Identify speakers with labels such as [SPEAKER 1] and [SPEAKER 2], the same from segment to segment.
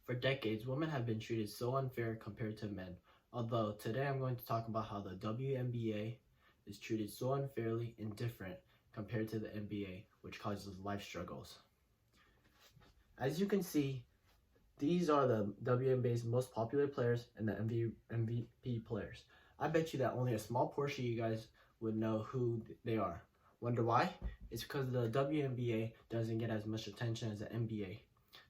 [SPEAKER 1] For decades, women have been treated so unfair compared to men. Although today I'm going to talk about how the WNBA is treated so unfairly and different compared to the NBA, which causes life struggles. As you can see, these are the WNBA's most popular players and the MVP players. I bet you that only a small portion of you guys would know who they are. Wonder why? It's because the WNBA doesn't get as much attention as the NBA.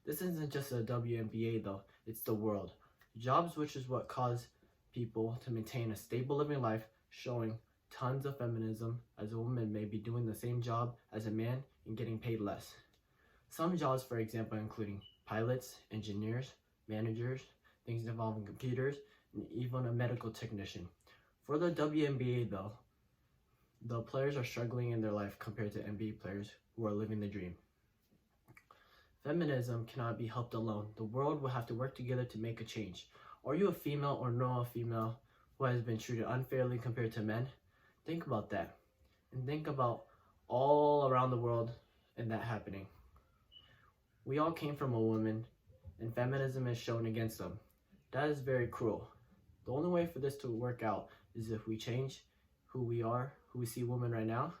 [SPEAKER 1] This isn't just the WNBA though, it's the world. Jobs, which is what cause people to maintain a stable living life, showing tons of feminism, as a woman may be doing the same job as a man and getting paid less. Some jobs, for example, including pilots, engineers, managers, things involving computers, and even a medical technician. For the WNBA though, the players are struggling in their life compared to NBA players who are living the dream. Feminism cannot be helped alone. The world will have to work together to make a change. Are you a female or know a female who has been treated unfairly compared to men? Think about that. And think about all around the world and that happening. We all came from a woman, and feminism is shown against them. That is very cruel. The only way for this to work out is if we change who we are, who we see women right now,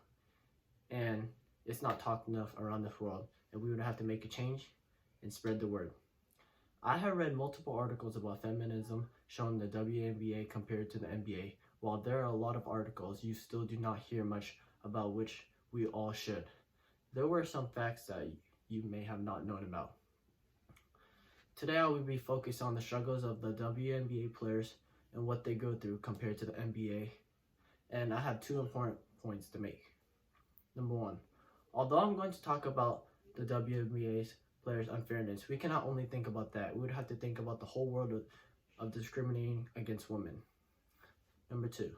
[SPEAKER 1] and it's not talked enough around this world, and we would have to make a change and spread the word. I have read multiple articles about feminism showing the WNBA compared to the NBA. While there are a lot of articles, you still do not hear much about, which we all should. There were some facts that you may have not known about. Today I will be focused on the struggles of the WNBA players and what they go through compared to the NBA. And I have two important points to make. Number one, although I'm going to talk about the WNBA's players' unfairness, we cannot only think about that. We would have to think about the whole world of discriminating against women. Number two,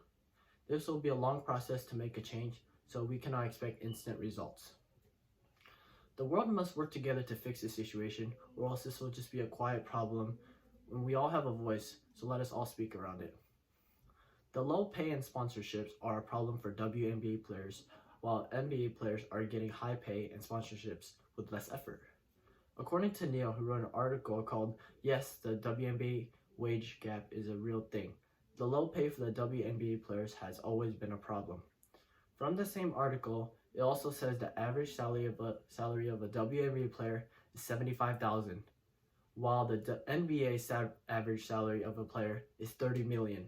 [SPEAKER 1] this will be a long process to make a change, so we cannot expect instant results. The world must work together to fix this situation, or else this will just be a quiet problem when we all have a voice, so let us all speak around it. The low pay and sponsorships are a problem for WNBA players, while NBA players are getting high pay and sponsorships with less effort. According to Neil, who wrote an article called "Yes, the WNBA Wage Gap is a Real Thing," the low pay for the WNBA players has always been a problem. From the same article, it also says the average salary of a WNBA player is $75,000, while the NBA average salary of a player is $30 million.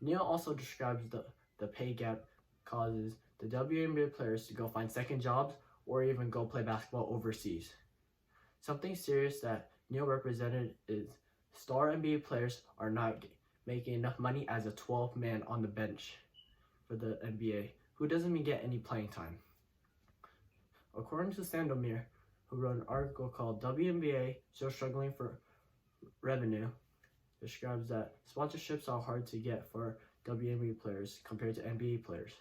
[SPEAKER 1] Neil also describes the pay gap causes the WNBA players to go find second jobs or even go play basketball overseas. Something serious that Neil represented is star NBA players are not making enough money as a 12th man on the bench for the NBA, who doesn't even get any playing time. According to Sandomir, who wrote an article called "WNBA Still Struggling for Revenue," describes that sponsorships are hard to get for WNBA players compared to NBA players.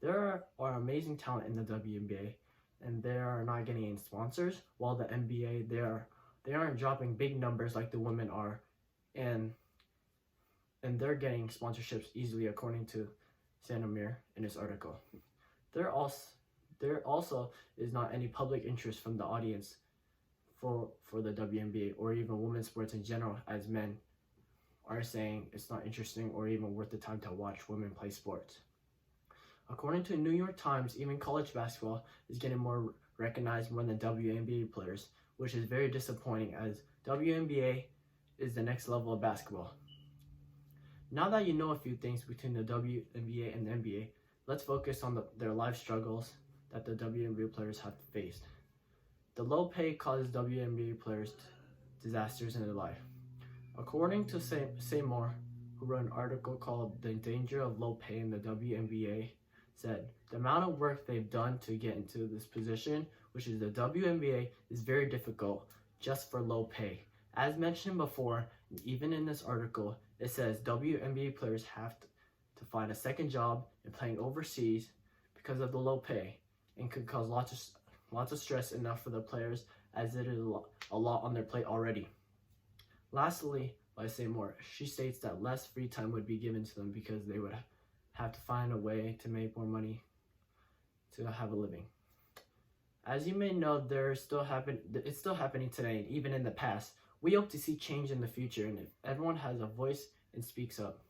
[SPEAKER 1] There are amazing talent in the WNBA, and they are not getting any sponsors, while the NBA, they aren't dropping big numbers like the women are, and they're getting sponsorships easily, according to Sandomir in his article. There also is not any public interest from the audience for the WNBA or even women's sports in general, as men are saying it's not interesting or even worth the time to watch women play sports. According to New York Times, even college basketball is getting more recognized more than WNBA players, which is very disappointing, as WNBA is the next level of basketball. Now that you know a few things between the WNBA and the NBA, let's focus on their life struggles that the WNBA players have faced. The low pay causes WNBA players disasters in their life. According to Seymour, who wrote an article called "The Danger of Low Pay in the WNBA," said, "The amount of work they've done to get into this position, which is the WNBA, is very difficult just for low pay. As mentioned before, even in this article, it says WNBA players have to find a second job and playing overseas because of the low pay, and could cause lots of stress enough for the players, as it is a lot on their plate already." Lastly, by Seymour, she states that less free time would be given to them because they would have to find a way to make more money to have a living. As you may know, it's still happening today, and even in the past, We hope to see change in the future, and if everyone has a voice and speaks up.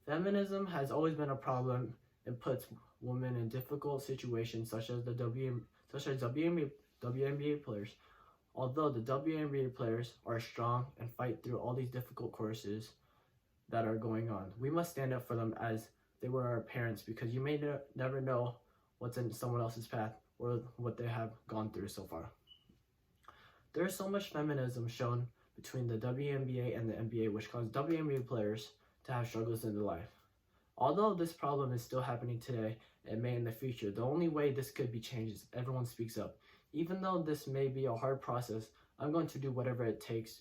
[SPEAKER 1] Feminism has always been a problem and puts women in difficult situations, such as WNBA players. Although the WNBA players are strong and fight through all these difficult courses that are going on, we must stand up for them as they were our parents, because you may never know what's in someone else's path or what they have gone through so far. There is so much feminism shown between the WNBA and the NBA, which caused WNBA players to have struggles in their life. Although this problem is still happening today and may in the future, the only way this could be changed is everyone speaks up. Even though this may be a hard process, I'm going to do whatever it takes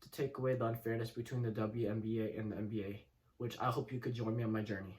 [SPEAKER 1] to take away the unfairness between the WNBA and the NBA, which I hope you could join me on my journey.